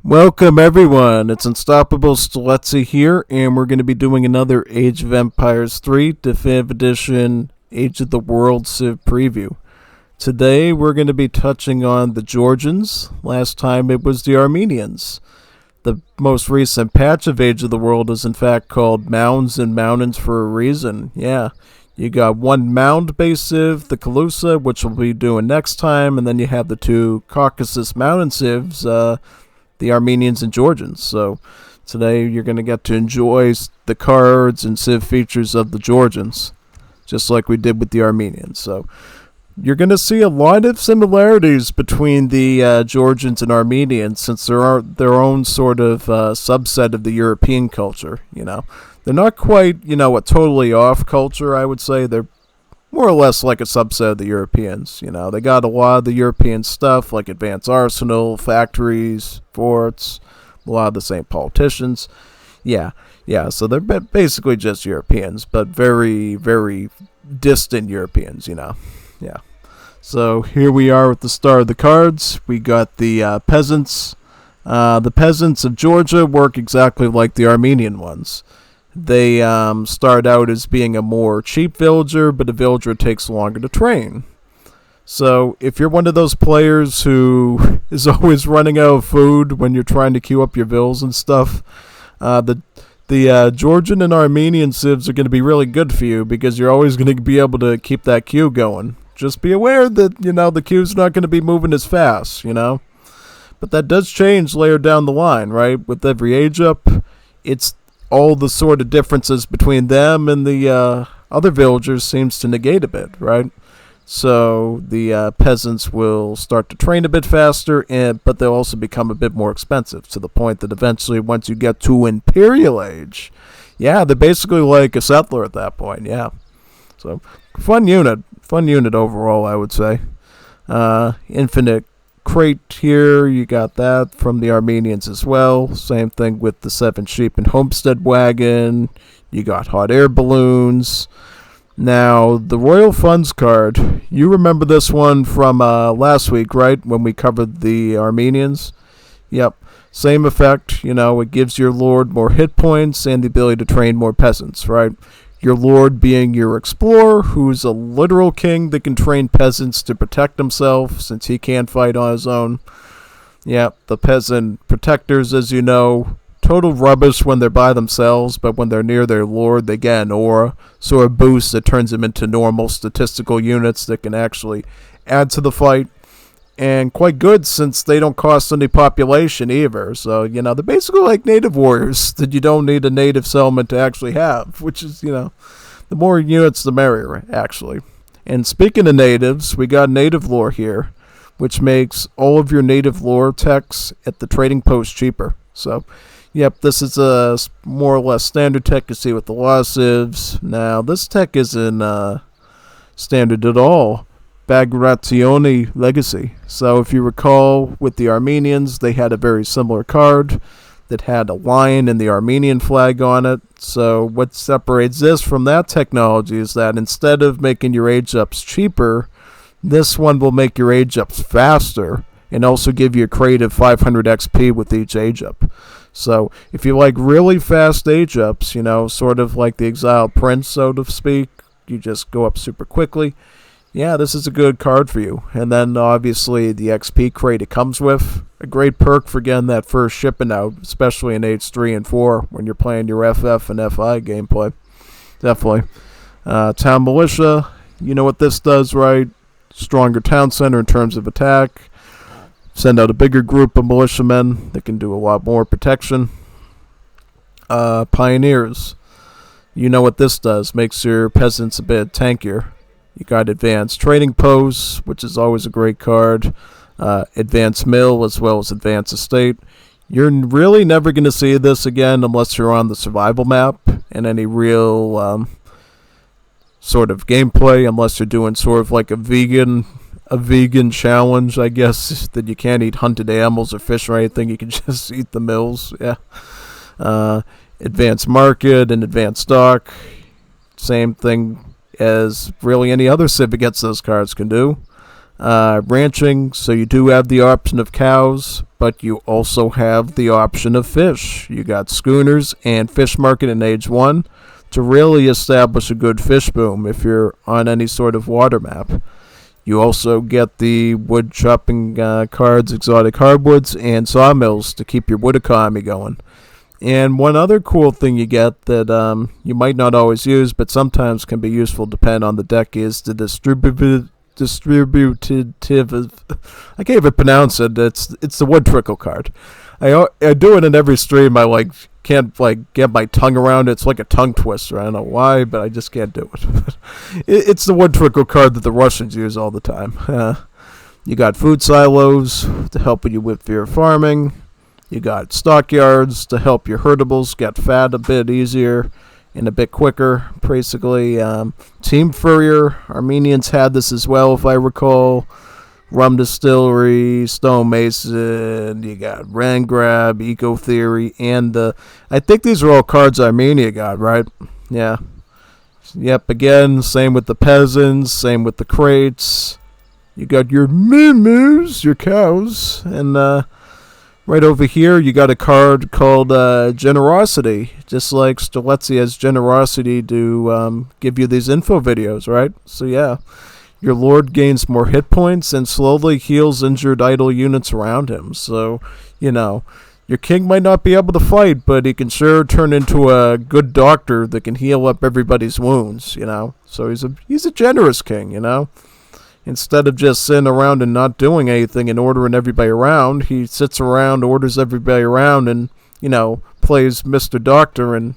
Welcome everyone, it's Unstoppable Stelezzi here, and we're going to be doing another Age of Empires 3 Definitive Edition Age of the World Civ preview. Today we're going to be touching on the Georgians. Last time it was the Armenians. The most recent patch of Age of the World is in fact called Mounds Mountains for a reason. Yeah, you got one mound-based civ, the Kalusa, which we'll be doing next time, and then you have the two Caucasus mountain civs, the Armenians and Georgians. So today you're going to get to enjoy the cards and civ features of the Georgians, just like we did with the Armenians. So you're going to see a lot of similarities between the Georgians and Armenians, since there are their own sort of subset of the European culture. They're not quite, a totally off culture, I would say. They're more or less like a subset of the Europeans. They got a lot of the European stuff, like advanced arsenal, factories, forts, a lot of the same politicians. Yeah, so they're basically just Europeans, but very, very distant Europeans, Yeah. So here we are at the start of the cards. We got the peasants. The peasants of Georgia work exactly like the Armenian ones. They start out as being a more cheap villager, but a villager takes longer to train. So if you're one of those players who is always running out of food when you're trying to queue up your villas and stuff, the Georgian and Armenian civs are going to be really good for you, because you're always going to be able to keep that queue going. Just be aware that, the queue's not going to be moving as fast, But that does change later down the line, right? With every age up, it's all the sort of differences between them and the other villagers seems to negate a bit, right? So the peasants will start to train a bit faster, but they'll also become a bit more expensive, to the point that eventually, once you get to Imperial Age, they're basically like a settler at that point, So fun unit overall, I would say. Infinite crate here, you got that from the Armenians as well. Same thing with the 7 sheep and homestead wagon. You got hot air balloons. Now, the Royal Funds card, you remember this one from last week, right? When we covered the Armenians? Yep. Same effect, it gives your lord more hit points and the ability to train more peasants, right? Your lord being your explorer, who's a literal king that can train peasants to protect himself, since he can't fight on his own. The peasant protectors, as you know, total rubbish when they're by themselves, but when they're near their lord, they get an aura, so a boost that turns them into normal statistical units that can actually add to the fight. And quite good, since they don't cost any population either. So, they're basically like native warriors that you don't need a native settlement to actually have, which is, the more units, the merrier, actually. And speaking of natives, we got native lore here, which makes all of your native lore techs at the trading post cheaper. So, this is a more or less standard tech you see with the law civs. Now, this tech isn't standard at all. Bagration Legacy. So if you recall, with the Armenians, they had a very similar card that had a lion and the Armenian flag on it. So what separates this from that technology is that instead of making your age ups cheaper, this one will make your age ups faster and also give you a creative 500 XP with each age up. So if you like really fast age ups, sort of like the Exiled Prince, so to speak, you just go up super quickly. This is a good card for you. And then obviously the XP crate it comes with, a great perk for getting that first shipment out, especially in Age 3 and 4 when you're playing your FF and FI gameplay. Definitely. Town Militia, you know what this does, right? Stronger town center in terms of attack. Send out a bigger group of militiamen that can do a lot more protection. Pioneers, you know what this does, makes your peasants a bit tankier. You got Advanced Trading Posts, which is always a great card. Advanced Mill, as well as Advanced Estate. You're really never going to see this again unless you're on the survival map in any real sort of gameplay, unless you're doing sort of like a vegan challenge, I guess, that you can't eat hunted animals or fish or anything. You can just eat the mills. Advanced Market and Advanced Stock. Same thing as really any other civ against those cards can do. Ranching, so you do have the option of cows, but you also have the option of fish. You got schooners and fish market in Age 1 to really establish a good fish boom if you're on any sort of water map. You also get the wood chopping cards, exotic hardwoods, and sawmills to keep your wood economy going. And one other cool thing you get that you might not always use, but sometimes can be useful depending on the deck, is the distributive. I can't even pronounce it. It's the wood trickle card. I do it in every stream. I can't get my tongue around it. It's like a tongue twister. I don't know why, but I just can't do it. It's the wood trickle card that the Russians use all the time. You got food silos to help you with your farming. You got stockyards to help your herdables get fat a bit easier and a bit quicker. Basically, Team Furrier, Armenians had this as well, if I recall. Rum Distillery, Stonemason, you got Rangrab, Eco Theory, and I think these are all cards Armenia got, right? Yeah. Yep, again, same with the peasants, same with the crates. You got your moo-moos, your cows, and right over here, you got a card called Generosity, just like Streletsy has Generosity to give you these info videos, right? So yeah, your Lord gains more hit points and slowly heals injured idle units around him. So, your king might not be able to fight, but he can sure turn into a good doctor that can heal up everybody's wounds, So he's a generous king, Instead of just sitting around and not doing anything and ordering everybody around, he sits around, orders everybody around, and, plays Mr. Doctor and,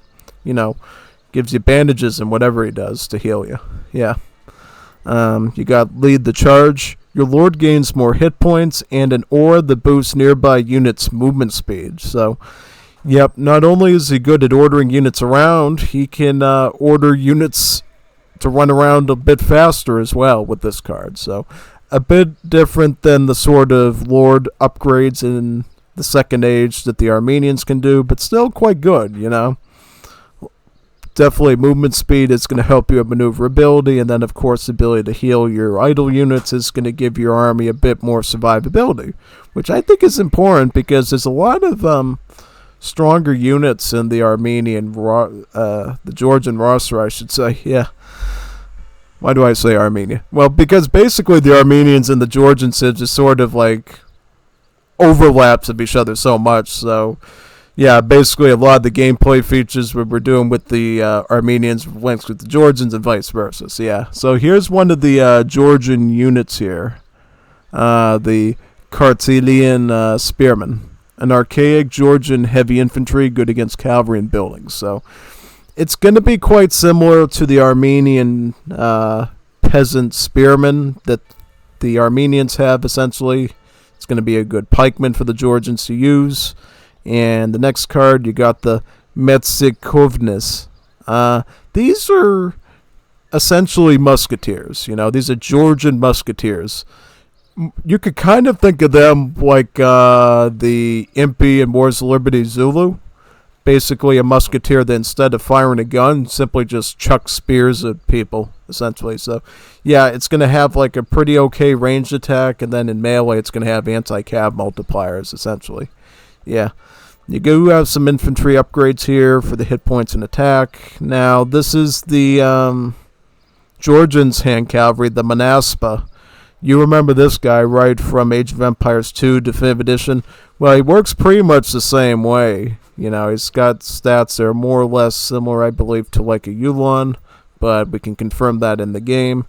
gives you bandages and whatever he does to heal you. Yeah. You got Lead the Charge. Your Lord gains more hit points and an aura that boosts nearby units' movement speed. So, yep, not only is he good at ordering units around, he can order units to run around a bit faster as well with this card. So a bit different than the sort of Lord upgrades in the Second Age that the Armenians can do, but still quite good, Definitely movement speed is going to help you with maneuverability, and then of course the ability to heal your idle units is going to give your army a bit more survivability, which I think is important because there's a lot of stronger units in the the Georgian roster, I should say. Yeah. Why do I say Armenia? Well, because basically the Armenians and the Georgians have just sort of overlaps of each other so much. So, yeah, basically a lot of the gameplay features we're doing with the Armenians links with the Georgians and vice versa. So, yeah. So here's one of the Georgian units here. The Kartelian Spearmen. An archaic Georgian heavy infantry good against cavalry and buildings. So it's going to be quite similar to the Armenian peasant spearmen that the Armenians have, essentially. It's going to be a good pikeman for the Georgians to use. And the next card, you got the Metsikovnis. These are essentially musketeers. These are Georgian musketeers. You could kind of think of them like the Impi and Wars of Liberty Zulu. Basically a musketeer that instead of firing a gun, simply just chucks spears at people, essentially. So, yeah, it's going to have a pretty okay ranged attack, and then in melee it's going to have anti-cav multipliers, essentially. Yeah. You do have some infantry upgrades here for the hit points and attack. Now, this is the Georgians hand cavalry, the Manaspa. You remember this guy, right, from Age of Empires 2 Definitive Edition? Well, he works pretty much the same way. He's got stats that are more or less similar, I believe, to a Yulon, but we can confirm that in the game.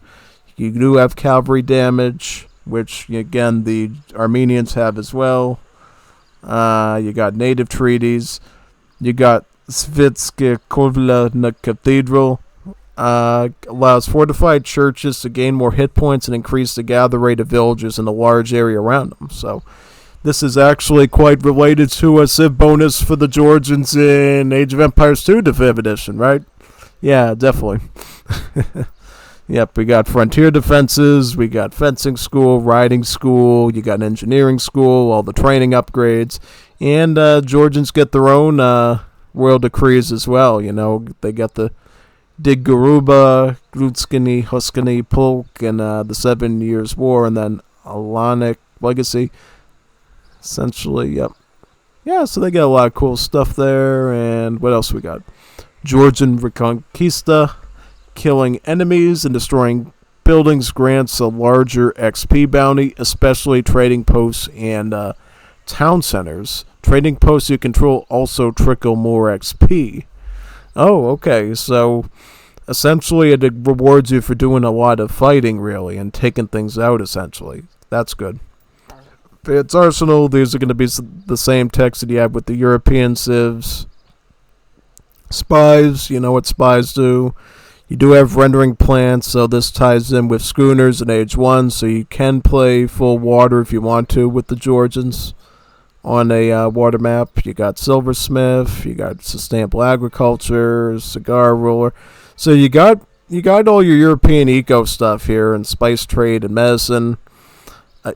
You do have cavalry damage, which, again, the Armenians have as well. You got native treaties. You got Svitske Kovla Cathedral. Allows fortified churches to gain more hit points and increase the gather rate of villagers in a large area around them. So this is actually quite related to a civ bonus for the Georgians in Age of Empires 2 Definitive Edition, right? Yeah, definitely. Yep, we got frontier defenses, we got fencing school, riding school, you got engineering school, all the training upgrades, and Georgians get their own royal decrees as well. They got the Diggaruba, Grutskini, Huskini, Polk, and the 7 Years' War, and then Alanic Legacy. Essentially, yep. Yeah, so they got a lot of cool stuff there. And what else we got? Georgian Reconquista. Killing enemies and destroying buildings grants a larger XP bounty, especially trading posts and town centers. Trading posts you control also trickle more XP. Oh, okay. So essentially it rewards you for doing a lot of fighting, really, and taking things out, essentially. That's good. For its arsenal, these are going to be the same text that you have with the European civs. Spies, you know what spies do. You do have rendering plants, so this ties in with schooners in Age 1, so you can play full water if you want to with the Georgians on a water map. You got silversmith, you got sustainable agriculture, cigar roller. So you got all your European eco stuff here, and spice trade and medicine.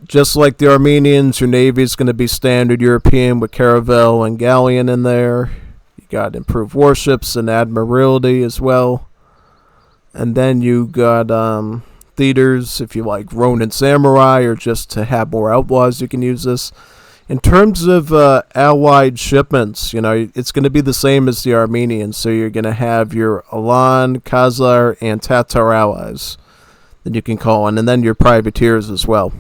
Just like the Armenians, your navy is going to be standard European with caravel and galleon in there. You got improved warships and admiralty as well. And then you got theaters, if you like Ronin Samurai, or just to have more outlaws, you can use this. In terms of allied shipments, it's going to be the same as the Armenians. So you're going to have your Alan, Khazar, and Tatar allies that you can call on, and then your privateers as well.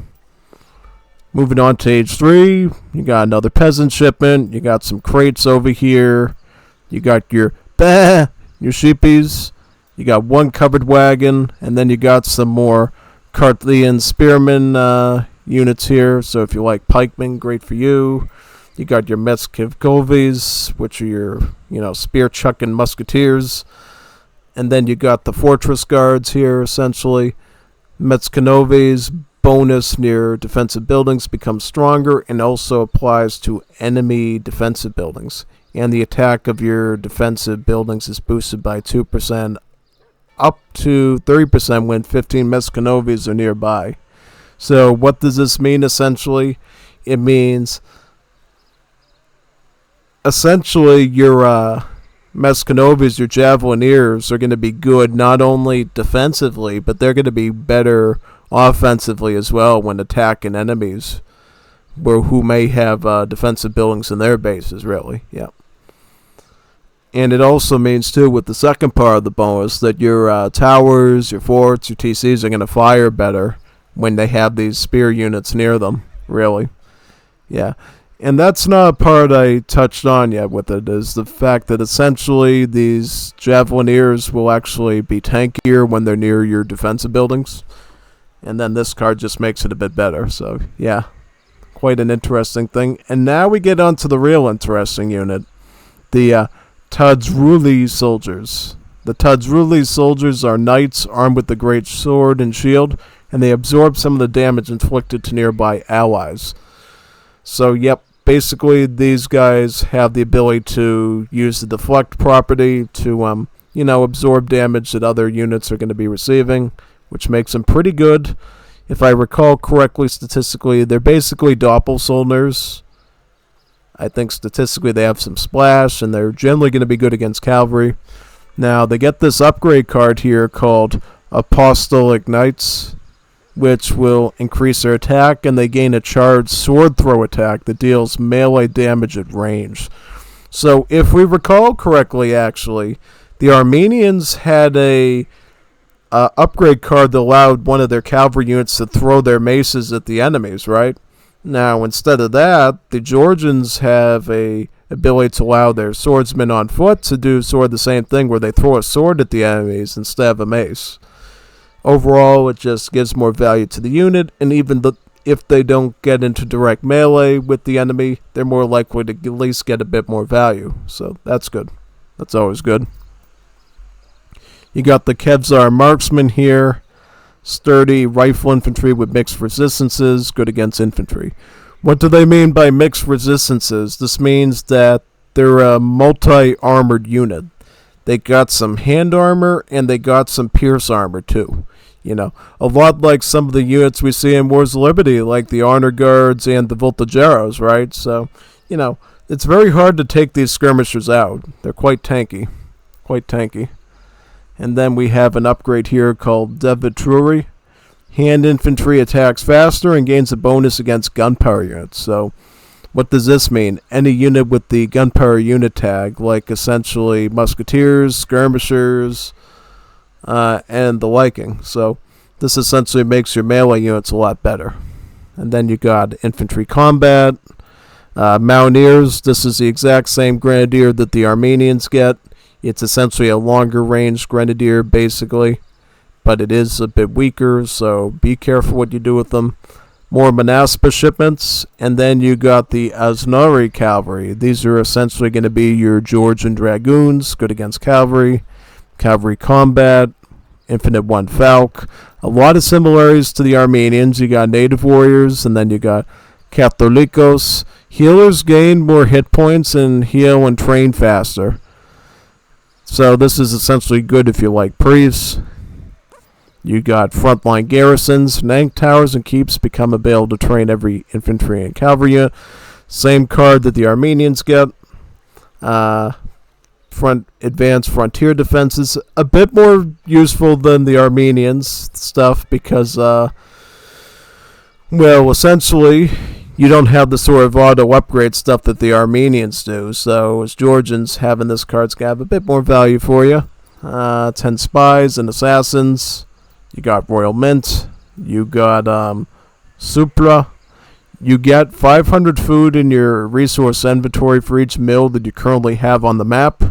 Moving on to Age 3, you got another peasant shipment. You got some crates over here. You got your sheepies. You got one covered wagon, and then you got some more Carthian spearmen units here. So if you like pikemen, great for you. You got your Metskivkovis, which are your, spear-chucking musketeers. And then you got the fortress guards here, essentially. Metskanovis, bonus near defensive buildings becomes stronger and also applies to enemy defensive buildings. And the attack of your defensive buildings is boosted by 2%. Up to 30% when 15 Metskanovis are nearby. So what does this mean essentially? It means essentially your Metskanovis, your javelineers, are going to be good not only defensively, but they're going to be better offensively as well when attacking enemies who may have defensive buildings in their bases, really. Yeah. And it also means, too, with the second part of the bonus, that your towers, your forts, your TCs are going to fire better when they have these spear units near them, really. Yeah. And that's not a part I touched on yet with it, is the fact that essentially these javelineers will actually be tankier when they're near your defensive buildings. And then this card just makes it a bit better. So, yeah, quite an interesting thing. And now we get on to the real interesting unit, the Tadzruli soldiers. The Tadzruli soldiers are knights armed with the great sword and shield, and they absorb some of the damage inflicted to nearby allies. So, yep, basically these guys have the ability to use the deflect property to, absorb damage that other units are going to be receiving, which makes them pretty good. If I recall correctly, statistically, they're basically doppelsoldiers. I think statistically they have some splash, and they're generally going to be good against cavalry. Now, they get this upgrade card here called Apostolic Knights, which will increase their attack, and they gain a charged sword throw attack that deals melee damage at range. So, if we recall correctly, actually, the Armenians had a upgrade card that allowed one of their cavalry units to throw their maces at the enemies, right? Now, instead of that, the Georgians have a ability to allow their swordsmen on foot to do the same thing, where they throw a sword at the enemies instead of a mace. Overall, it just gives more value to the unit, and even if they don't get into direct melee with the enemy, they're more likely to at least get a bit more value. So that's good. That's always good. You got the Kevzar marksman here. Sturdy rifle infantry with mixed resistances, good against infantry. What do they mean by mixed resistances? This means that they're a multi-armored unit. They got some hand armor, and they got some pierce armor, too. A lot like some of the units we see in Wars of Liberty, like the Honor Guards and the Voltageros, right? So, it's very hard to take these skirmishers out. They're quite tanky. And then we have an upgrade here called Devitruri. Hand infantry attacks faster and gains a bonus against gunpowder units. So What does this mean? Any unit with the gunpowder unit tag, like essentially musketeers, skirmishers, and the liking. So this essentially makes your melee units a lot better. And then you got infantry combat, mountaineers. This is the exact same grenadier that the Armenians get. It's essentially a longer range grenadier, basically, but it is a bit weaker, so be careful what you do with them. More Manaspa shipments, and then you got the Aznari cavalry. These are essentially going to be your Georgian dragoons, good against cavalry combat, infinite one falk. A lot of similarities to the Armenians. You got native warriors, and then you got Catholicos. Healers gain more hit points and heal and train faster. So this is essentially good if you like priests. You got frontline garrisons, nank towers, and keeps become available to train every infantry and cavalry unit. Same card that the Armenians get. Advanced frontier defenses, a bit more useful than the Armenians stuff because, essentially, you don't have the sort of auto upgrade stuff that the Armenians do. So as Georgians, having this card's gonna have a bit more value for you. 10 spies and assassins. You got Royal Mint. You got Supra. You get 500 food in your resource inventory for each mill that you currently have on the map.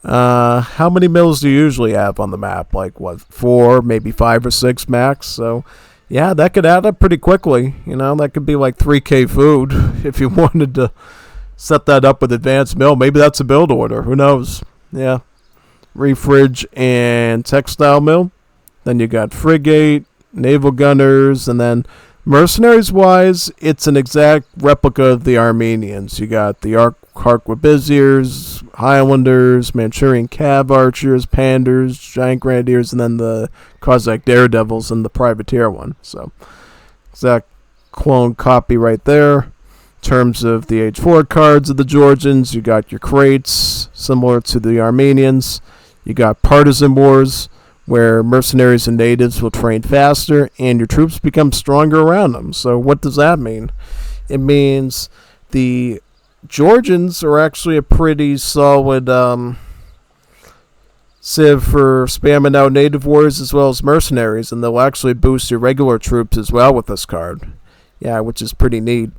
How many mills do you usually have on the map? Like, 4, maybe 5 or 6 max? So, yeah, that could add up pretty quickly. That could be like 3k food if you wanted to set that up with advanced mill. Maybe that's a build order. Who knows? Yeah. Refridge and textile mill. Then you got frigate, naval gunners, and then mercenaries-wise, it's an exact replica of the Armenians. You got the Harquebusiers, Highlanders, Manchurian Cav Archers, Panders, Giant Grenadiers, and then the Cossack Daredevils and the Privateer one. So, exact clone copy right there. In terms of the Age 4 cards of the Georgians, you got your crates, similar to the Armenians. You got partisan wars, where mercenaries and natives will train faster and your troops become stronger around them. So what does that mean? It means the Georgians are actually a pretty solid civ for spamming out native warriors as well as mercenaries, and they'll actually boost your regular troops as well with this card. Yeah, which is pretty neat.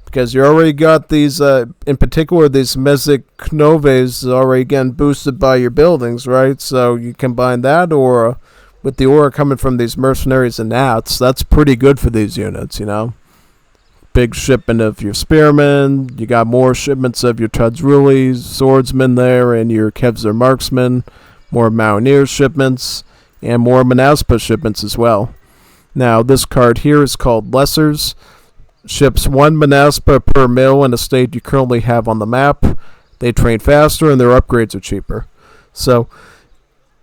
Because you already got these, in particular, these Mezic Noves already getting boosted by your buildings, right? So you combine that aura with the aura coming from these mercenaries and gnats, that's pretty good for these units, Big shipment of your spearmen, you got more shipments of your Tadrulis, swordsmen there, and your Kevzer marksmen, more mountaineer shipments, and more Manaspa shipments as well. Now, this card here is called Lessers. Ships 1 Manaspa per mill in a state you currently have on the map. They train faster and their upgrades are cheaper. So,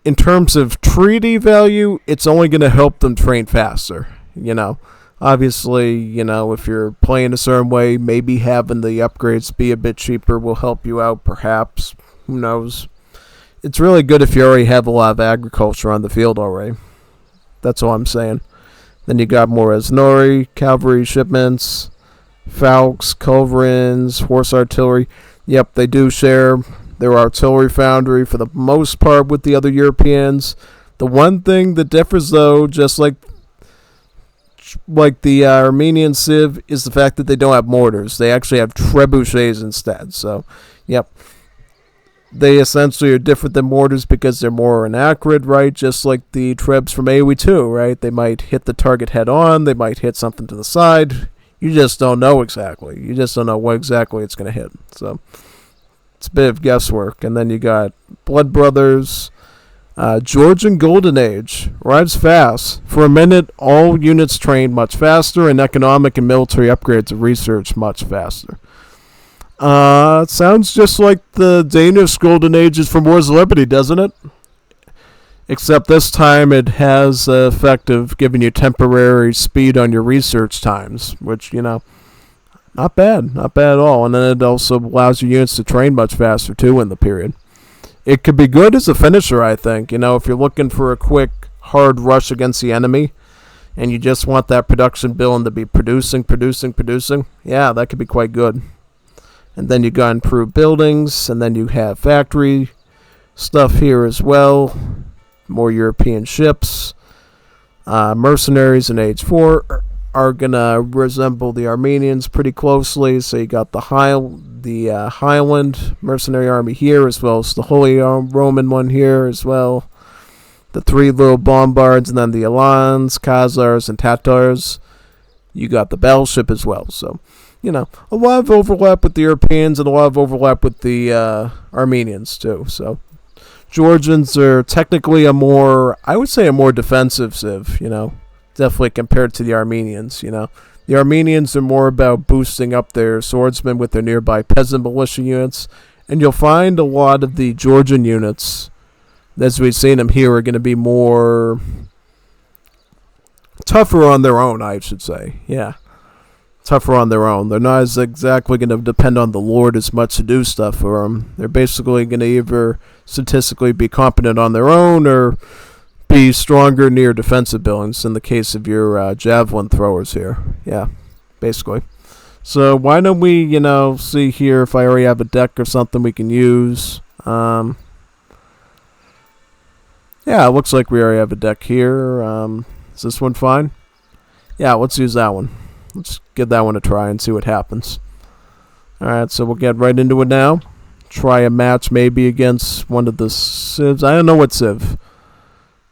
in terms of treaty value, it's only going to help them train faster. Obviously, if you're playing a certain way, maybe having the upgrades be a bit cheaper will help you out, perhaps. Who knows? It's really good if you already have a lot of agriculture on the field already. That's all I'm saying. Then you got more Aznari, cavalry shipments, Falks, Culverins, horse artillery. Yep, they do share their artillery foundry for the most part with the other Europeans. The one thing that differs, though, just like the Armenian civ, is the fact that they don't have mortars. They actually have trebuchets instead. So, yep. They essentially are different than mortars because they're more inaccurate, right? Just like the trebs from AoE 2, right? They might hit the target head on, they might hit something to the side. You just don't know exactly. You just don't know what exactly it's going to hit. So it's a bit of guesswork. And then you got Blood Brothers, Georgian Golden Age, rides fast. For a minute, all units train much faster, and economic and military upgrades are researched much faster. It sounds just like the Danish Golden Ages from Wars of Liberty, doesn't it? Except this time it has the effect of giving you temporary speed on your research times, which, not bad at all. And then it also allows your units to train much faster, too, in the period. It could be good as a finisher, I think. If you're looking for a quick, hard rush against the enemy, and you just want that production building to be producing, yeah, that could be quite good. And then you got improved buildings, and then you have factory stuff here as well. More European ships. Mercenaries in Age 4 are going to resemble the Armenians pretty closely. So you got the Highland mercenary army here, as well as the Holy Roman one here as well. The 3 little bombards, and then the Alans, Khazars, and Tatars. You got the battleship as well. So, a lot of overlap with the Europeans and a lot of overlap with the Armenians too. So, Georgians are technically a more defensive civ, definitely compared to the Armenians, The Armenians are more about boosting up their swordsmen with their nearby peasant militia units, and you'll find a lot of the Georgian units, as we've seen them here, are going to be more tougher on their own, I should say. Yeah. Tougher on their own. They're not exactly going to depend on the Lord as much to do stuff for them. They're basically going to either statistically be competent on their own or be stronger near defensive buildings in the case of your javelin throwers here. Yeah, basically. So why don't we, see here if I already have a deck or something we can use. Yeah, it looks like we already have a deck here. Is this one fine? Yeah, let's use that one. Let's give that one a try and see what happens. Alright, so we'll get right into it now. Try a match maybe against one of the civs. I don't know what civ.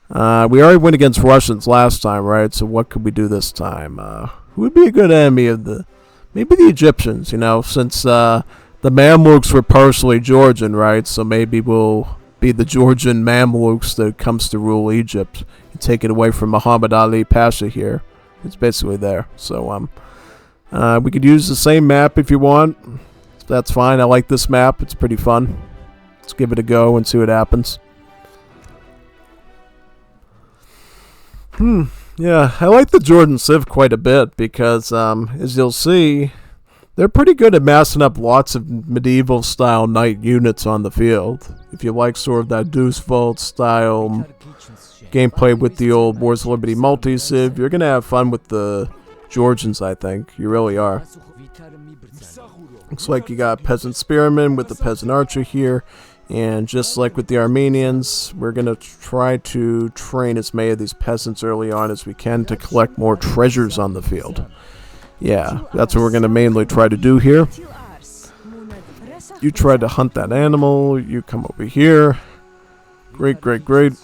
We already went against Russians last time, right? So what could we do this time? Who would be a good enemy of the... Maybe the Egyptians, since the Mamluks were partially Georgian, right? So maybe we'll be the Georgian Mamluks that comes to rule Egypt and take it away from Muhammad Ali Pasha here. It's basically there. So we could use the same map if you want. That's fine. I like this map. It's pretty fun. Let's give it a go and see what happens. Yeah, I like the Jordan Civ quite a bit because, as you'll see, they're pretty good at massing up lots of medieval-style knight units on the field. If you like sort of that Deuce Vault style gameplay with the old Wars of Liberty multi-civ, you're going to have fun with the Georgians, I think. You really are. Looks like you got Peasant Spearman with the Peasant Archer here. And just like with the Armenians, we're going to try to train as many of these peasants early on as we can to collect more treasures on the field. Yeah, that's what we're going to mainly try to do here. You try to hunt that animal. You come over here. Great, great, great.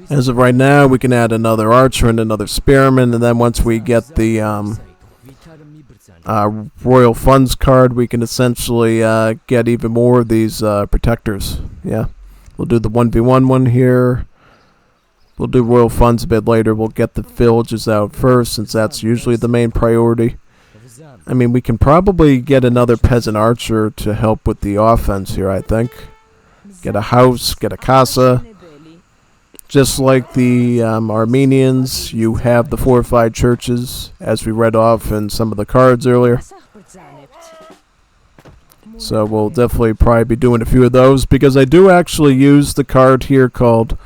As of right now, we can add another archer and another spearman, and then once we get the Royal Funds card, we can essentially get even more of these protectors. Yeah, we'll do the 1v1 one here. We'll do Royal Funds a bit later. We'll get the villages out first, since that's usually the main priority. I mean, we can probably get another peasant archer to help with the offense here, I think. Get a house, get a casa. Just like the Armenians, you have the fortified churches, as we read off in some of the cards earlier. So we'll definitely probably be doing a few of those, because I do actually use the card here called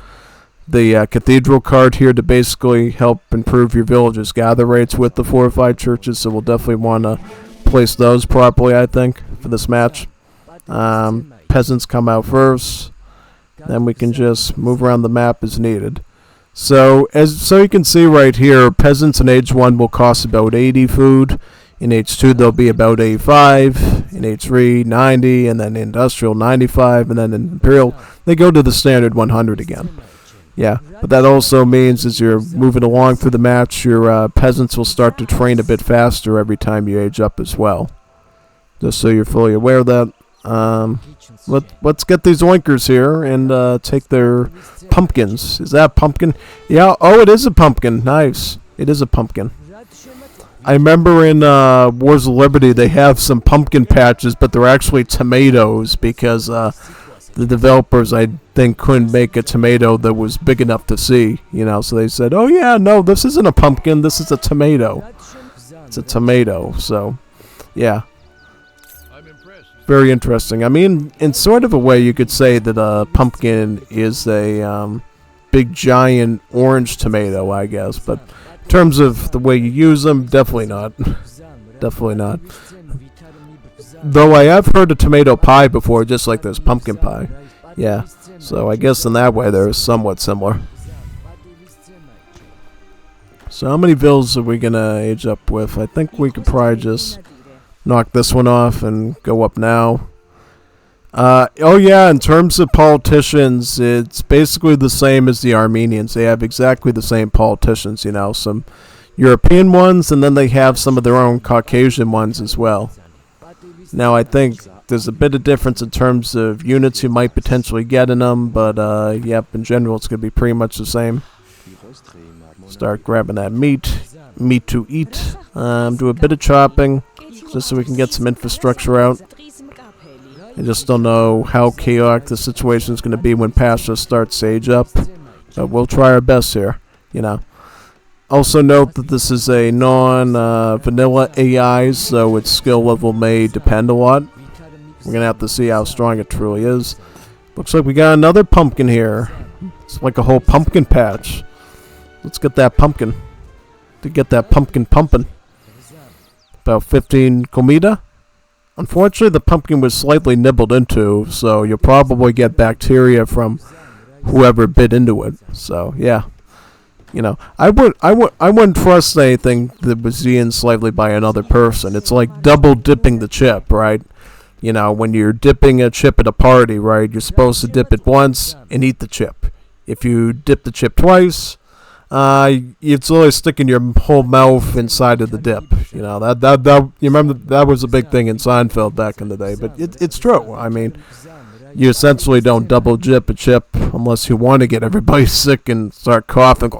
the Cathedral card here to basically help improve your village's gather rates with the fortified churches, so we'll definitely want to place those properly, I think, for this match. Peasants come out first. Then we can just move around the map as needed. So you can see right here, peasants in Age 1 will cost about 80 food. In Age 2 they'll be about 85. In Age 3, 90. And then Industrial, 95. And then in Imperial, they go to the standard 100 again. Yeah, but that also means as you're moving along through the match, your peasants will start to train a bit faster every time you age up as well. Just so you're fully aware of that. Let's get these oinkers here and take their pumpkins. Is that a pumpkin? Yeah. Oh, it is a pumpkin. Nice. It is a pumpkin. I remember in Wars of Liberty they have some pumpkin patches, but they're actually tomatoes because the developers, I think, couldn't make a tomato that was big enough to see. So they said, "Oh yeah, no, this isn't a pumpkin. This is a tomato. It's a tomato." So, yeah. Very interesting. I mean, in sort of a way, you could say that a pumpkin is a big giant orange tomato, I guess. But in terms of the way you use them, definitely not. Definitely not. Though I have heard of tomato pie before, just like there's pumpkin pie. Yeah, so I guess in that way they're somewhat similar. So how many villas are we going to age up with? I think we could probably just knock this one off and go up now. Oh yeah, in terms of politicians, it's basically the same as the Armenians. They have exactly the same politicians, you know, some European ones, and then they have some of their own Caucasian ones as well. Now, I think there's a bit of difference in terms of units you might potentially get in them, but yep, in general, it's going to be pretty much the same. Start grabbing that meat to eat, do a bit of chopping, just so we can get some infrastructure out. I just don't know how chaotic the situation is going to be when Pasha starts Sage up, but we'll try our best here, you know. Also note that this is a non-vanilla AI, so its skill level may depend a lot. We're going to have to see how strong it truly is. Looks like we got another pumpkin here. It's like a whole pumpkin patch. Let's get that pumpkin. To get that pumpkin pumping. About 15 comida. Unfortunately, the pumpkin was slightly nibbled into, so you'll probably get bacteria from whoever bit into it. So, yeah. You know, I wouldn't trust anything that was eaten slightly by another person. It's like double dipping the chip, right? You know, when you're dipping a chip at a party, right, you're supposed to dip it once and eat the chip. If you dip the chip twice, it's always sticking your whole mouth inside of the dip. You know, that you remember that was a big thing in Seinfeld back in the day, but it's true. I mean, you essentially don't double dip a chip unless you want to get everybody sick and start coughing.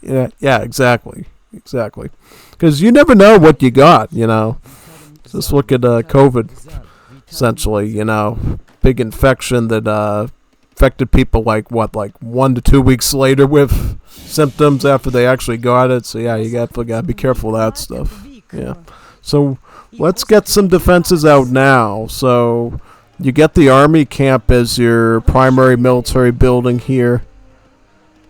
Yeah, exactly. Because you never know what you got, you know. Just look at COVID, essentially, you know. Big infection that affected people like 1 to 2 weeks later with symptoms after they actually got it. So, yeah, you got to be careful of that stuff. Yeah. So, let's get some defenses out now. So, you get the army camp as your primary military building here.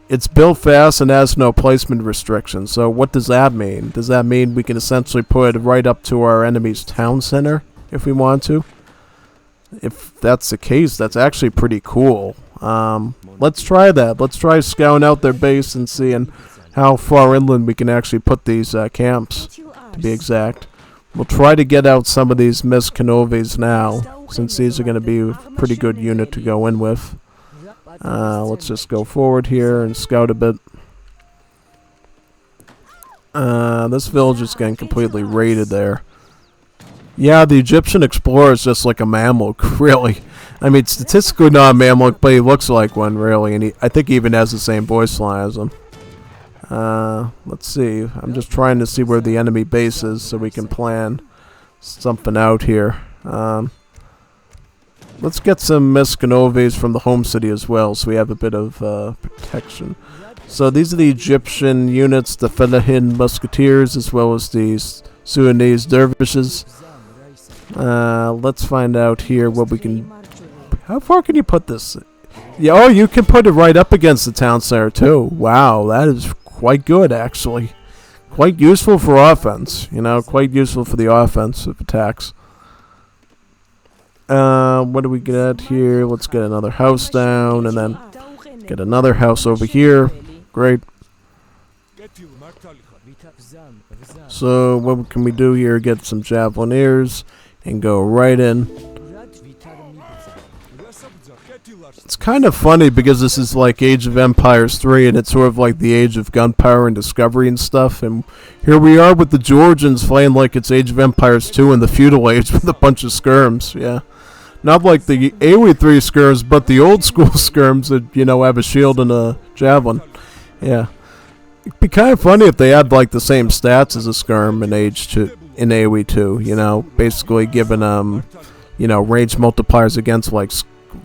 It's built fast and has no placement restrictions. So what does that mean? Does that mean we can essentially put it right up to our enemy's town center if we want to? If that's the case, that's actually pretty cool. Let's try that. Let's try scouting out their base and seeing how far inland we can actually put these camps, to be exact. We'll try to get out some of these Miskanoves now, since these are going to be a pretty good unit to go in with. Let's just go forward here and scout a bit. This village is getting completely raided there. Yeah, the Egyptian explorer is just like a Mamluk, really. I mean, statistically not a Mamluk, but he looks like one, really. And I think he even has the same voice line as him. Let's see. I'm just trying to see where the enemy base is so we can plan something out here. Let's get some Miskanoves from the home city as well, so we have a bit of protection. So these are the Egyptian units, the Fellahin Musketeers, as well as the Sudanese Dervishes. Let's find out here what we can... How far can you put this? Yeah, oh, you can put it right up against the town center, too. Wow, that is quite good, actually. Quite useful for offense, you know, quite useful for the offensive attacks. What do we get here? Let's get another house down, and then get another house over here. Great. So, what can we do here? Get some Javelineers and go right in. It's kind of funny because this is like Age of Empires 3 and it's sort of like the age of gunpowder and discovery and stuff, and here we are with the Georgians playing like it's Age of Empires 2 in the feudal age with a bunch of skirms, yeah. Not like the AoE 3 skirms, but the old school skirms that, you know, have a shield and a javelin. Yeah. It'd be kind of funny if they had like the same stats as a skirm in AoE 2, you know, basically giving you know, range multipliers against like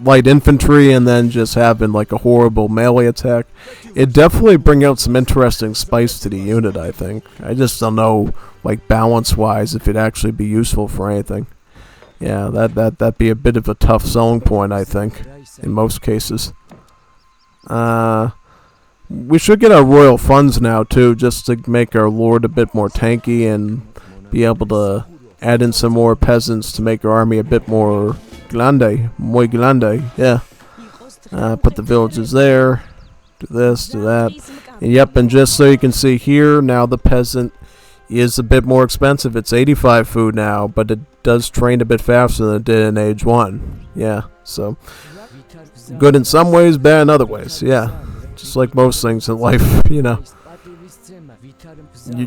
light infantry and then just having like a horrible melee attack. It'd definitely bring out some interesting spice to the unit, I think. I just don't know, like, balance wise, if it'd actually be useful for anything. Yeah, that'd be a bit of a tough selling point, I think, in most cases. We should get our royal funds now too, just to make our lord a bit more tanky and be able to add in some more peasants to make our army a bit more grande, muy grande. Yeah. Put the villages there. Do this, do that. And yep, and just so you can see here, now the peasant is a bit more expensive. It's 85 food now, but it does train a bit faster than it did in age 1. Yeah, so good in some ways, bad in other ways. Yeah. Just like most things in life, you know.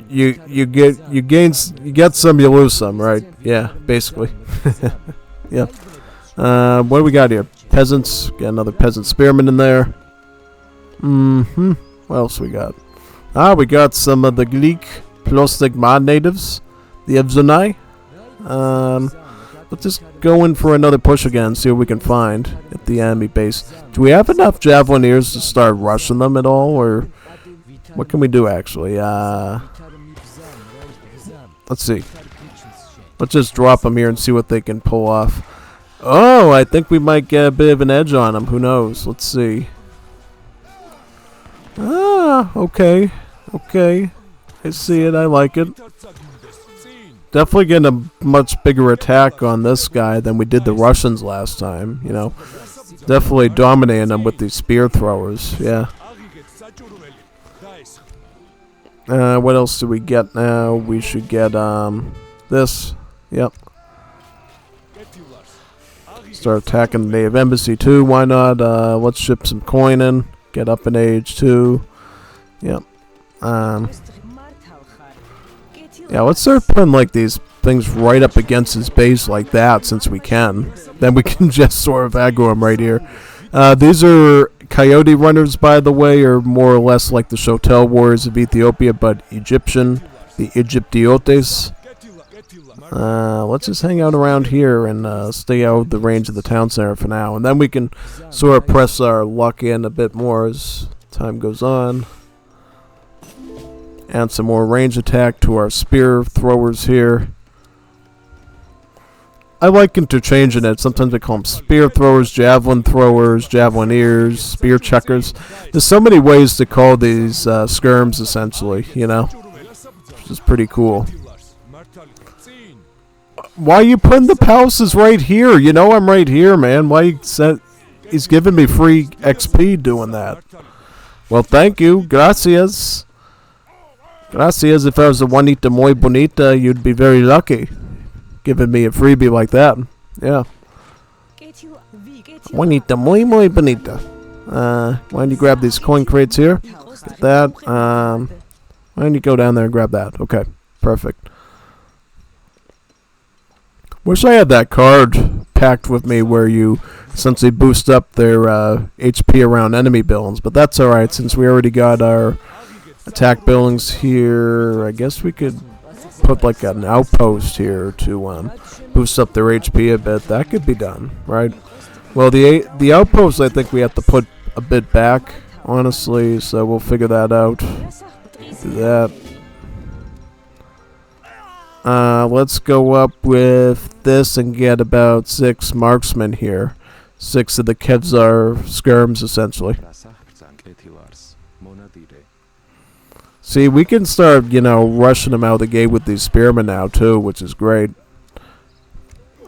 You get some, you lose some, right? Yeah, basically. Yeah. What do we got here? Peasants. Got another peasant spearman in there. What else we got? We got some of the Greek Plastigma natives, the Evzonai. Let's just go in for another push again, see what we can find at the enemy base. Do we have enough Javelineers to start rushing them at all, or what can we do actually? Let's see. Let's just drop them here and see what they can pull off. Oh, I think we might get a bit of an edge on them. Who knows? Let's see. Okay. Okay. I see it. I like it. Definitely getting a much bigger attack on this guy than we did the Russians last time, you know. Definitely dominating them with these spear throwers, yeah. What else do we get now? We should get, this. Yep. Start attacking the native embassy too, why not? Let's ship some coin in. Get up in age too. Yep. Yeah, let's start putting like these things right up against his base like that, since we can. Then we can just sort of aggro him right here. These are coyote runners, by the way, or more or less like the Shotel warriors of Ethiopia, but Egyptian, the Egyptiotes. Let's just hang out around here and stay out of the range of the town center for now, and then we can sort of press our luck in a bit more as time goes on. Add some more range attack to our spear throwers here. I like interchanging it. Sometimes I call them spear throwers, javelineers, spear checkers. There's so many ways to call these skirms, essentially, you know? Which is pretty cool. Why are you putting the palaces right here? You know I'm right here, man. Why you said he's giving me free XP doing that? Well, thank you. Gracias. Gracias. If I was a Juanita muy bonita, you'd be very lucky. Giving me a freebie like that. Yeah. Juanita muy bonita. Why don't you grab these coin crates here? Get that. Why don't you go down there and grab that? Okay. Perfect. Wish I had that card packed with me where you essentially boost up their HP around enemy buildings, but that's alright since we already got our attack buildings here. I guess we could put like an outpost here to boost up their HP a bit. That could be done, right? Well, the outpost I think we have to put a bit back, honestly, so we'll figure that out. Do that. Let's go up with this and get about 6 marksmen here. 6 of the Khazar skirms, essentially. See, we can start, you know, rushing them out of the gate with these spearmen now, too, which is great.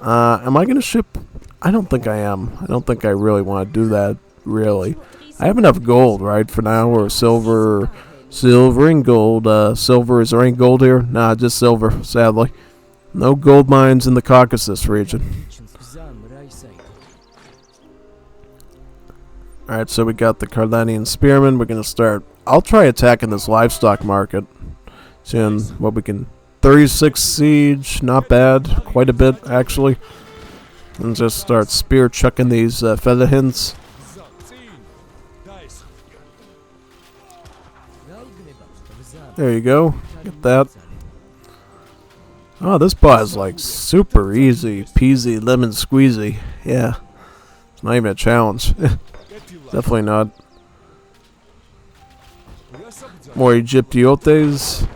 Am I going to ship? I don't think I am. I don't think I really want to do that, really. I have enough gold, right, for now, or silver. Silver and gold. Silver, is there any gold here? Nah, just silver, sadly. No gold mines in the Caucasus region. Alright, so we got the Carlanian spearmen. We're going to start. I'll try attacking this livestock market. Seeing what we can. 36 siege, not bad. Quite a bit, actually. And just start spear chucking these featherhins. There you go. Get that. Oh, this bot is like super easy peasy lemon squeezy. Yeah. It's not even a challenge. Definitely not. More Egyptiotes.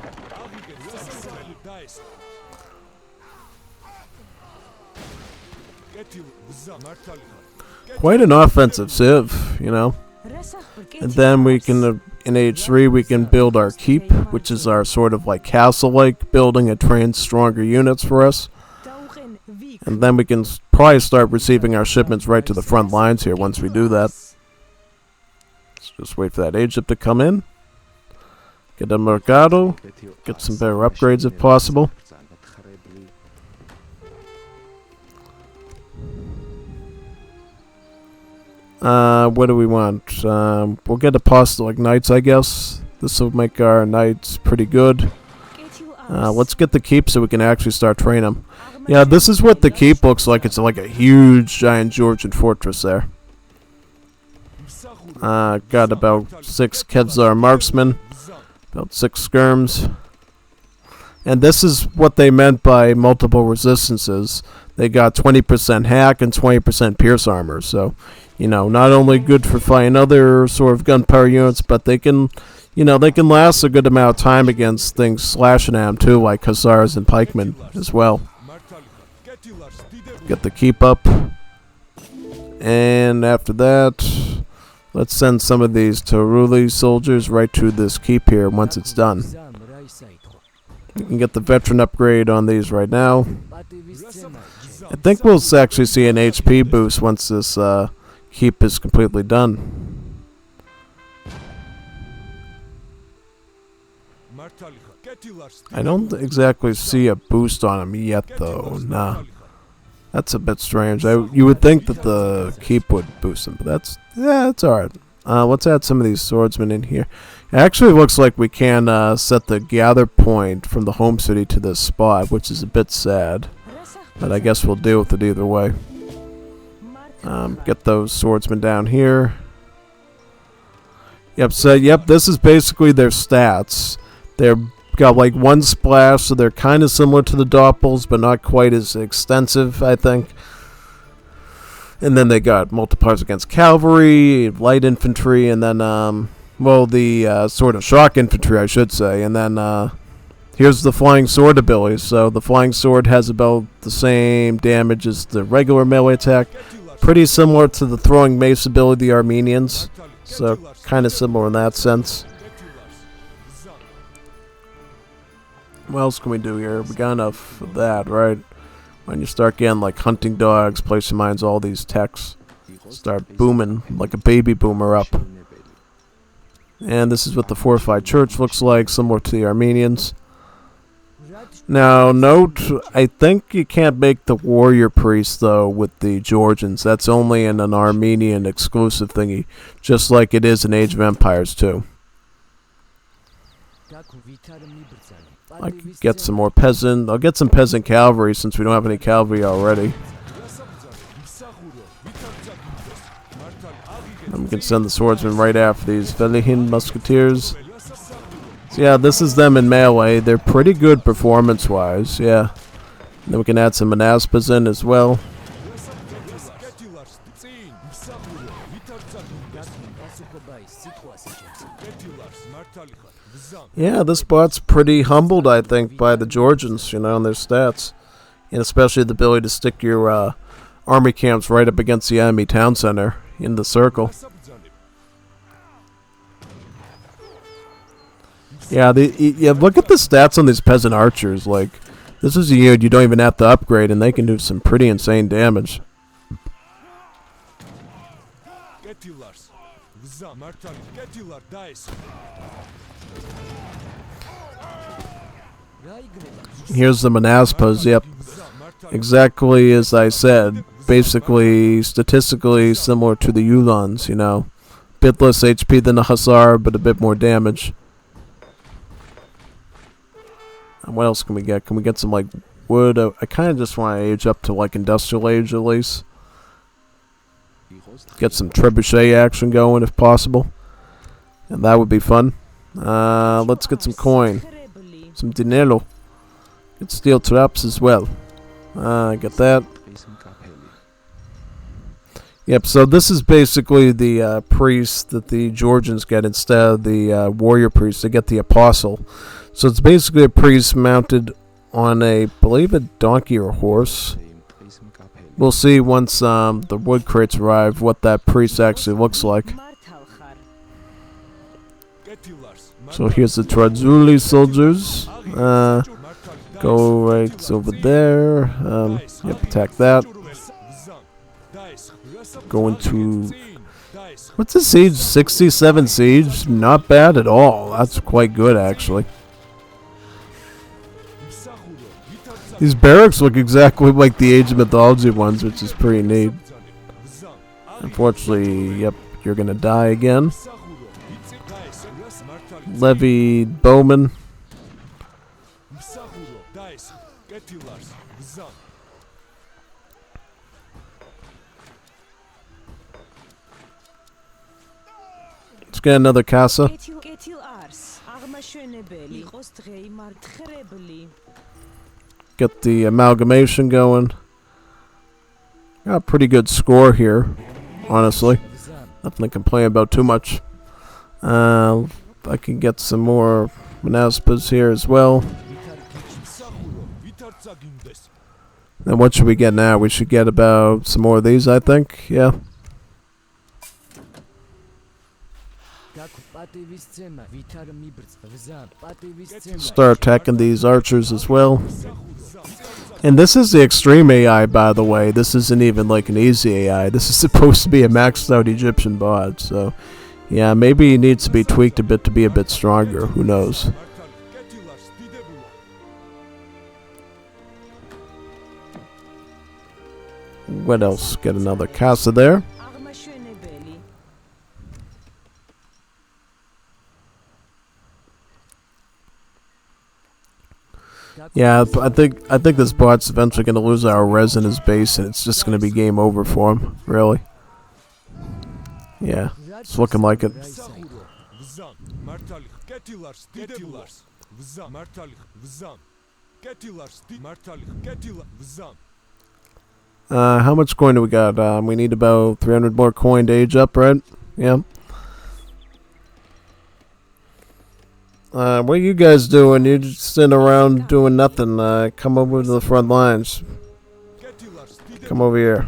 Quite an offensive civ, you know. And then we can, in age 3, we can build our keep, which is our sort of like castle-like building and train stronger units for us. And then we can probably start receiving our shipments right to the front lines here once we do that. Let's just wait for that age ship to come in. Get a Mercado. Get some better upgrades if possible. What do we want? We'll get apostolic knights, I guess. This will make our knights pretty good. Let's get the keep so we can actually start training them. Yeah, this is what the keep looks like. It's like a huge, giant Georgian fortress there. Got about 6 Kevzar marksmen, about 6 skirms. And this is what they meant by multiple resistances. They got 20% hack and 20% pierce armor. So, you know, not only good for fighting other sort of gunpowder units, but they can, you know, they can last a good amount of time against things slashing at them too, like hussars and pikemen as well. Get the keep up. And after that, let's send some of these Taruli soldiers right to this keep here once it's done. You can get the veteran upgrade on these right now. I think we'll actually see an HP boost once this keep is completely done. I don't exactly see a boost on him yet, though. Nah. That's a bit strange. You would think that the keep would boost him, but that's alright. Let's add some of these swordsmen in here. It actually looks like we can set the gather point from the home city to this spot, which is a bit sad. But I guess we'll deal with it either way. Get those swordsmen down here. Yep, so this is basically their stats. They're got like 1 splash, so they're kind of similar to the Doppels, but not quite as extensive, I think. And then they got multipliers against cavalry, light infantry, and then, well, the sort of shock infantry, I should say. And then here's the flying sword ability. So the flying sword has about the same damage as the regular melee attack. Pretty similar to the throwing mace ability, the Armenians. So kind of similar in that sense. What else can we do here? We got enough of that, right? When you start getting like hunting dogs, placing mines, all these techs start booming like a baby boomer up. And this is what the fortified church looks like, similar to the Armenians. Now, note, I think you can't make the warrior priest, though, with the Georgians. That's only in an Armenian exclusive thingy, just like it is in Age of Empires, too. I can get some more peasant. I'll get some peasant cavalry since we don't have any cavalry already. And we can send the swordsmen right after these Velihin musketeers. So yeah, this is them in melee. They're pretty good performance-wise, yeah. And then we can add some Manaspas in as well. Yeah, this bot's pretty humbled, I think, by the Georgians, you know, and their stats. And especially the ability to stick your army camps right up against the enemy town center in the circle. Yeah, look at the stats on these peasant archers. Like, this is a unit you don't even have to upgrade, and they can do some pretty insane damage. Here's the Manaspas, yep. Exactly as I said. Basically, statistically similar to the Ulans, you know. Bit less HP than the Hussar, but a bit more damage. And what else can we get? Can we get some, like, wood? I kind of just want to age up to, like, industrial age, at least. Get some trebuchet action going, if possible. And that would be fun. Let's get some coin. Some dinero. Get steel traps as well. Get that. Yep, so this is basically the priest that the Georgians get instead of the warrior priest. They get the apostle. So it's basically a priest mounted on I believe a donkey or a horse. We'll see once the wood crates arrive what that priest actually looks like. So here's the Tradzuli soldiers. Go right over there. Yep, attack that. Go into... What's the siege? 67 siege? Not bad at all. That's quite good, actually. These barracks look exactly like the Age of Mythology ones, which is pretty neat. Unfortunately, yep, you're gonna die again. Levy Bowman. Let's get another casa. Get the amalgamation going. Got a pretty good score here, honestly. Nothing to complain about too much. I can get some more Manaspas here as well. Then what should we get now? We should get about some more of these, I think. Yeah. Start attacking these archers as well. And this is the extreme AI, by the way. This isn't even like an easy AI. This is supposed to be a maxed out Egyptian bot. So, yeah, maybe it needs to be tweaked a bit to be a bit stronger. Who knows? What else? Get another casa there. Yeah, I think this bot's eventually going to lose our res in his base, and it's just going to be game over for him. Really. Yeah, it's looking like it. How much coin do we got? We need about 300 more coin to age up, right? Yeah. What are you guys doing? You're just sitting around doing nothing. Come over to the front lines. Come over here.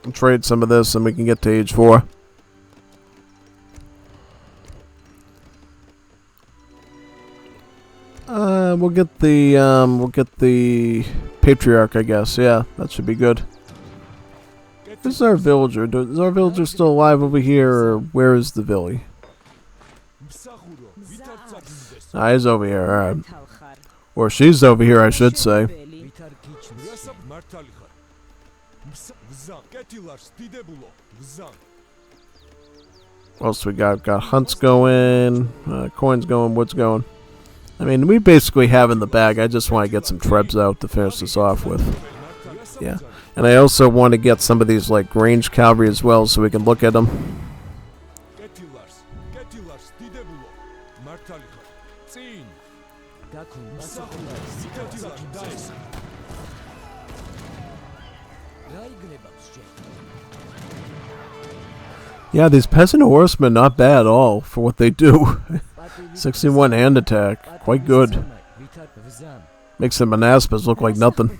I'll trade some of this and we can get to age 4. We'll get the patriarch, I guess. Yeah, that should be good. Where's our villager? Is our villager still alive over here, or where is the Villy? Ah, he's over here, alright. Or she's over here, I should say. What else we got? Got hunts going, coins going, woods going. I mean, we basically have in the bag. I just want to get some trebs out to finish this off with. Yeah. And I also want to get some of these, like, range cavalry as well, so we can look at them. Yeah, these peasant horsemen, not bad at all for what they do. 61 hand attack. Quite good. Makes the Manaspas look like nothing.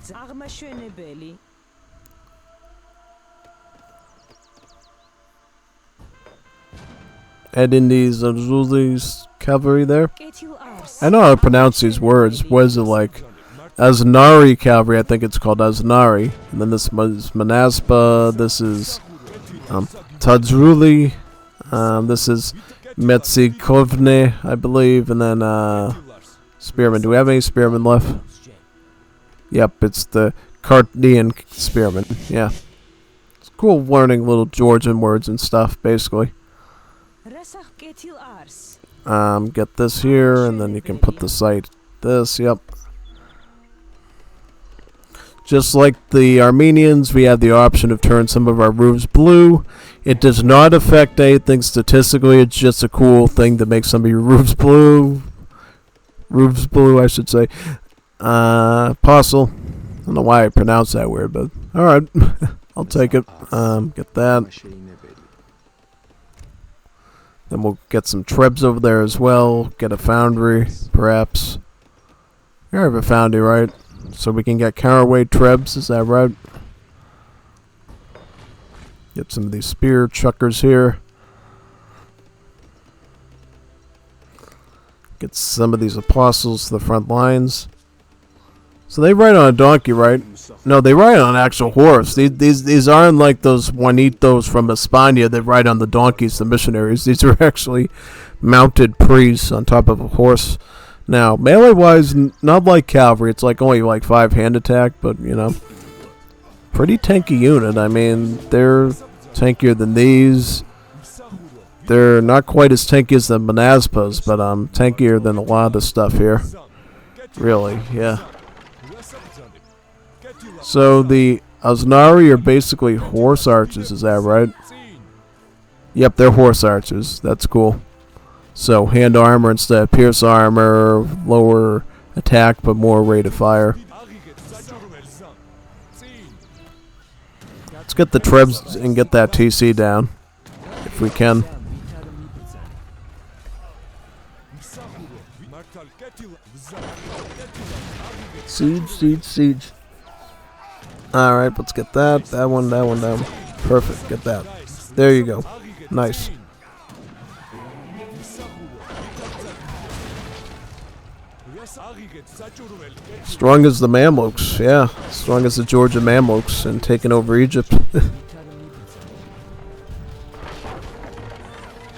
Add in these Zuli's cavalry there. I know how to pronounce these words. What is it like? Aznari cavalry, I think it's called Aznari. And then this is Manaspa. This is Tadzruli. This is Metzikovne, I believe. And then Spearman. Do we have any Spearmen left? Yep, it's the Cartnian Spearman. Yeah. It's cool learning little Georgian words and stuff, basically. Get this here, and then you can put the site. This, yep. Just like the Armenians, we have the option of turning some of our roofs blue. It does not affect anything statistically. It's just a cool thing to make some of your roofs blue. Roofs blue, I should say. Apostle. I don't know why I pronounced that weird, but alright. I'll take it. Get that. Then we'll get some trebs over there as well. Get a foundry, perhaps. You have a foundry, right? So we can get counterweight trebs, is that right? Get some of these spear chuckers here. Get some of these apostles to the front lines. So they ride on a donkey, right? No, they ride on an actual horse. These aren't like those Juanitos from España that ride on the donkeys, the missionaries. These are actually mounted priests on top of a horse. Now, melee-wise, not like cavalry. It's like only like 5 hand attack, but, you know, pretty tanky unit. I mean, they're tankier than these. They're not quite as tanky as the Manaspas, but tankier than a lot of the stuff here. Really, yeah. So the Aznari are basically horse archers, is that right? Yep, they're horse archers. That's cool. So hand armor instead of pierce armor, lower attack but more rate of fire. Let's get the trebs and get that TC down, if we can. Siege, siege, siege. Alright, let's get that. That one down. Perfect, get that. There you go. Nice. Strong as the Mamluks, yeah. Strong as the Georgian Mamluks and taking over Egypt.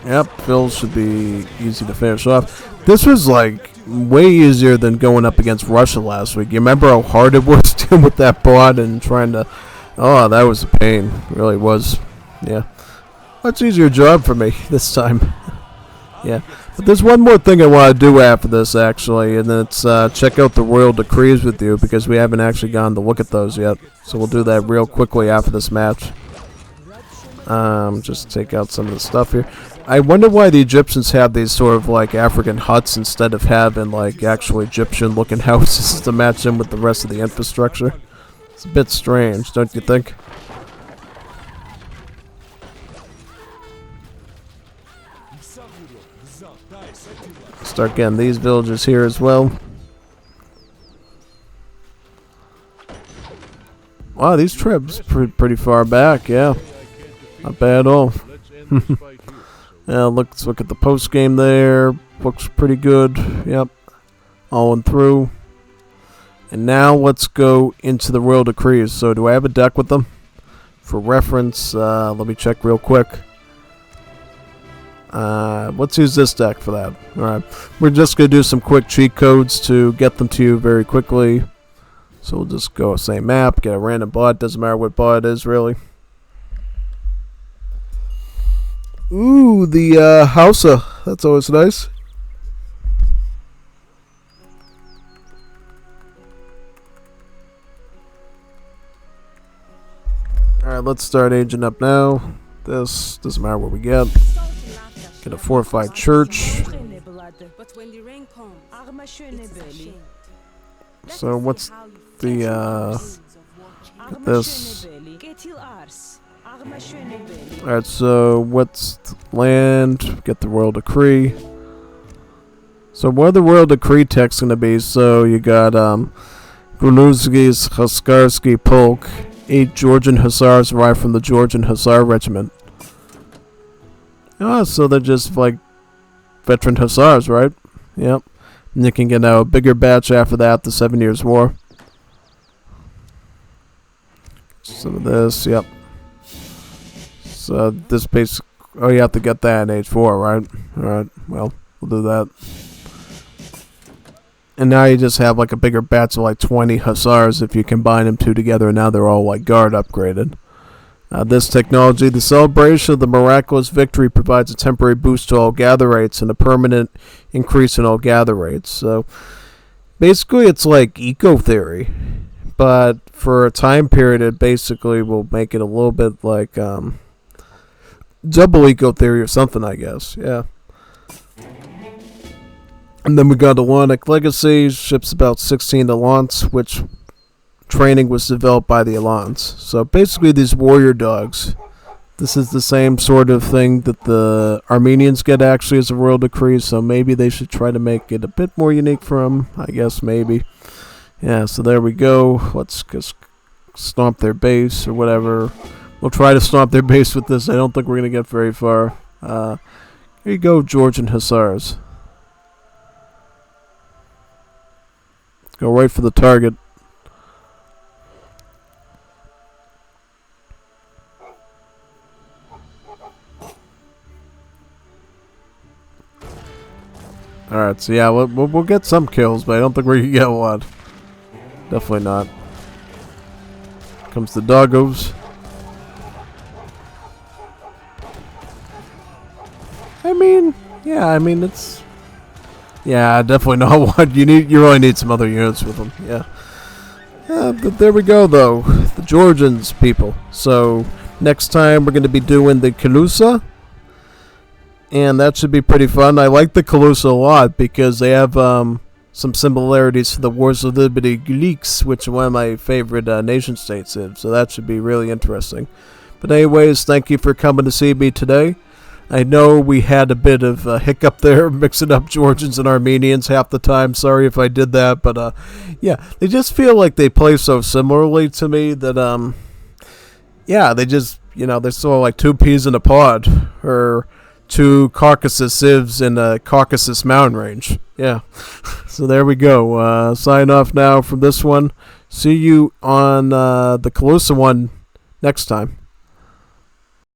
Yep, Phil should be easy to finish off. This was like way easier than going up against Russia last week. You remember how hard it was dealing with that bot and trying to... Oh, that was a pain. It really was. Yeah. Much easier job for me this time. Yeah. But there's one more thing I want to do after this, actually, and it's check out the royal decrees with you, because we haven't actually gone to look at those yet. So we'll do that real quickly after this match. Just take out some of the stuff here. I wonder why the Egyptians have these sort of like African huts instead of having like actual Egyptian looking houses to match them with the rest of the infrastructure. It's a bit strange, don't you think? Start getting these villagers here as well. Wow, these trips pretty far back, yeah. Not bad at all. Yeah, let's look at the post game there. Looks pretty good. Yep. All in through. And now let's go into the royal decrees. So do I have a deck with them? For reference, let me check real quick. Let's use this deck for that. Alright. We're just going to do some quick cheat codes to get them to you very quickly. So we'll just go same map, get a random bot. Doesn't matter what bot it is, really. Ooh, the Hausa. That's always nice. Alright, let's start aging up now. This doesn't matter what we get. Get a fortified church. So what's the get this. Alright, so what's the land? Get the royal decree. So what are the royal decree texts gonna be? So you got Brunuzgi's Huskarsky Polk. 8 Georgian Hussars arrived from the Georgian Hussar Regiment. Oh, so they're just like veteran Hussars, right? Yep. And you can get a bigger batch after that, the 7 Years' War. Some of this, yep. So this basic... Oh, you have to get that in age 4, right? Alright, well, we'll do that. And now you just have like a bigger batch of like 20 Hussars if you combine them two together, and now they're all like guard upgraded. This technology, the celebration of the miraculous victory, provides a temporary boost to all gather rates and a permanent increase in all gather rates. So basically it's like eco theory, but for a time period it basically will make it a little bit like double eco theory or something, I guess. Yeah. And then we got Atlantic Legacy, ships about 16 Alliance, which training was developed by the Alliance. So basically these warrior dogs, this is the same sort of thing that the Armenians get actually as a royal decree, so maybe they should try to make it a bit more unique for them, I guess, maybe. Yeah, so there we go. Let's just stomp their base or whatever. We'll try to stomp their base with this. I don't think we're going to get very far. Here you go, Georgian Hussars. Go right for the target. Alright, so yeah, we'll get some kills, but I don't think we're going to get a lot. Definitely not. Comes the doggos. I mean, it's... Yeah, definitely not one. You really need some other units with them, yeah. But there we go, though. The Georgians, people. So, next time we're going to be doing the Kalusa. And that should be pretty fun. I like the Kalusa a lot because they have some similarities to the Wars of Liberty Greeks, which are one of my favorite nation states is. So that should be really interesting. But anyways, thank you for coming to see me today. I know we had a bit of a hiccup there, mixing up Georgians and Armenians half the time. Sorry if I did that, but yeah, they just feel like they play so similarly to me that yeah, they just, they're sort of like two peas in a pod, or two Caucasus civs in a Caucasus mountain range. Yeah, so there we go. Sign off now from this one. See you on the Kalusa one next time.